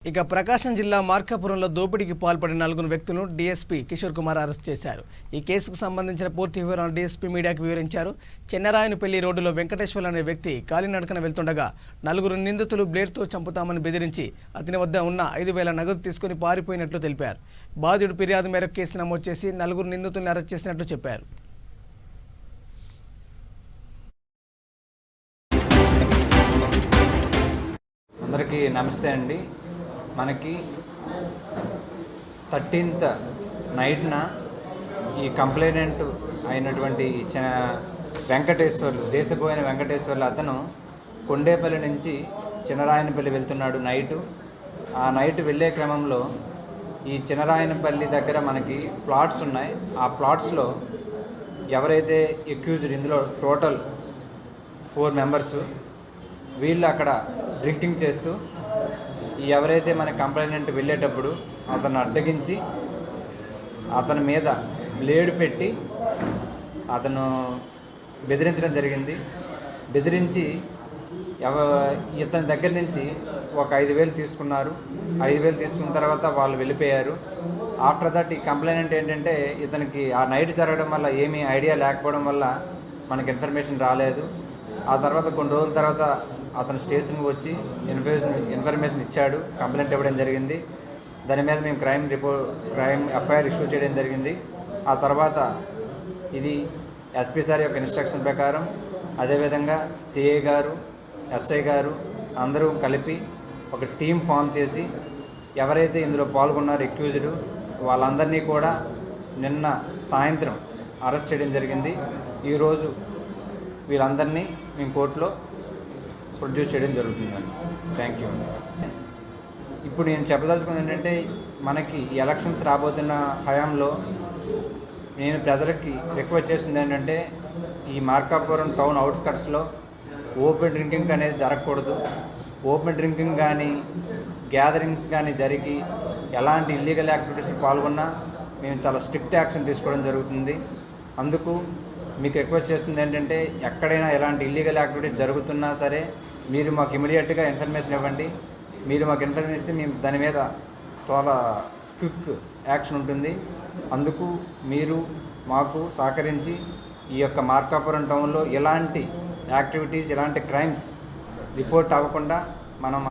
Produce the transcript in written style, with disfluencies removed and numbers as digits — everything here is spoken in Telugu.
ఇక ప్రకాశం జిల్లా మార్కాపురంలో దోపిడీకి పాల్పడిన నలుగురు వ్యక్తులను డీఎస్పీ కిషోర్ కుమార్ అరెస్ట్ చేశారు. ఈ కేసుకు సంబంధించిన పూర్తి వివరాలను డీఎస్పీ మీడియాకు వివరించారు. చెన్నరాయనపల్లి రోడ్డులో వెంకటేశ్వర్ అనే వ్యక్తి కాలినడకన వెళ్తుండగా నలుగురు నిందితులు బ్లేడ్తో చంపుతామని బెదిరించి అతని వద్ద ఉన్న 5,000 నగదు తీసుకుని పారిపోయినట్లు తెలిపారు. బాధితుడు ఫిర్యాదు మేరకు కేసు నమోదు చేసి నలుగురు నిందితులను అరెస్ట్ చేసినట్లు చెప్పారు. అందరికీ నమస్తే అండి. మనకి 13th నైట్న ఈ కంప్లైనెంట్ అయినటువంటి వెంకటేశ్వర్లు దేశపోయిన వెంకటేశ్వర్లు అతను కొండేపల్లి నుంచి చిన్నరాయనపల్లి వెళ్తున్నాడు నైటు. ఆ నైట్ వెళ్ళే క్రమంలో ఈ చిన్నరాయనపల్లి దగ్గర మనకి ప్లాట్స్ ఉన్నాయి. ఆ ప్లాట్స్లో ఎవరైతే అక్యూజ్డ్, ఇందులో టోటల్ 4 మెంబర్సు, వీళ్ళు అక్కడ డ్రింకింగ్ చేస్తూ ఎవరైతే మన కంప్లైనెంట్ వెళ్ళేటప్పుడు అతను అడ్డగించి అతని మీద బ్లేడ్ పెట్టి అతను బెదిరించడం జరిగింది. బెదిరించి ఇతని దగ్గర నుంచి ఒక 5,000 తీసుకున్నారు. 5,000 తీసుకున్న తర్వాత వాళ్ళు వెళ్ళిపోయారు. ఆఫ్టర్ దట్ ఈ కంప్లైనెంట్ ఏంటంటే ఇతనికి ఆ నైట్ జరగడం వల్ల ఏమీ ఐడియా లేకపోవడం వల్ల మనకి ఇన్ఫర్మేషన్ రాలేదు. ఆ తర్వాత కొన్ని రోజుల తర్వాత అతను స్టేషన్కి వచ్చి ఇన్ఫర్మేషన్ ఇచ్చాడు, కంప్లైంట్ ఇవ్వడం జరిగింది. దాని మీద మేము క్రైమ్ ఎఫ్ఐఆర్ ఇష్యూ చేయడం జరిగింది. ఆ తర్వాత ఇది ఎస్పీ సార్ యొక్క ఇన్స్ట్రక్షన్ ప్రకారం, అదేవిధంగా సిఐ గారు, ఎస్ఐ గారు అందరూ కలిపి ఒక టీం ఫామ్ చేసి ఎవరైతే ఇందులో పాల్గొన్నారో అక్యూజ్డ్ వాళ్ళందరినీ కూడా నిన్న సాయంత్రం అరెస్ట్ చేయడం జరిగింది. ఈరోజు వీళ్ళందరినీ మేము కోర్టులో ప్రొడ్యూస్ చేయడం జరుగుతుందండి. Thank you. ఇప్పుడు నేను చెప్పదలుచుకుంది ఏంటంటే, మనకి ఎలక్షన్స్ రాబోతున్న హయాంలో నేను ప్రజలకి రిక్వెస్ట్ చేసింది ఏంటంటే, ఈ మార్కాపురం టౌన్ అవుట్స్కట్స్లో ఓపెన్ డ్రింకింగ్ అనేది జరగకూడదు. ఓపెన్ డ్రింకింగ్ కానీ గ్యాదరింగ్స్ కానీ జరిగి ఎలాంటి ఇల్లీగల్ యాక్టివిటీస్ పాల్గొన్నా మేము చాలా స్ట్రిక్ట్ యాక్షన్ తీసుకోవడం జరుగుతుంది. అందుకు మీకు రిక్వెస్ట్ చేస్తుంది ఏంటంటే, ఎక్కడైనా ఎలాంటి ఇల్లీగల్ యాక్టివిటీస్ జరుగుతున్నా సరే మీరు మాకు ఇమీడియట్గా ఇన్ఫర్మేషన్ ఇవ్వండి. మీరు మాకు ఇన్ఫర్మేషన్ ఇస్తే మేము దాని మీద చాలా క్విక్ యాక్షన్ ఉంటుంది. అందుకు మీరు మాకు సహకరించి ఈ యొక్క మార్కాపురం టౌన్లో ఎలాంటి యాక్టివిటీస్, ఎలాంటి క్రైమ్స్ రిపోర్ట్ అవ్వకుండా మనం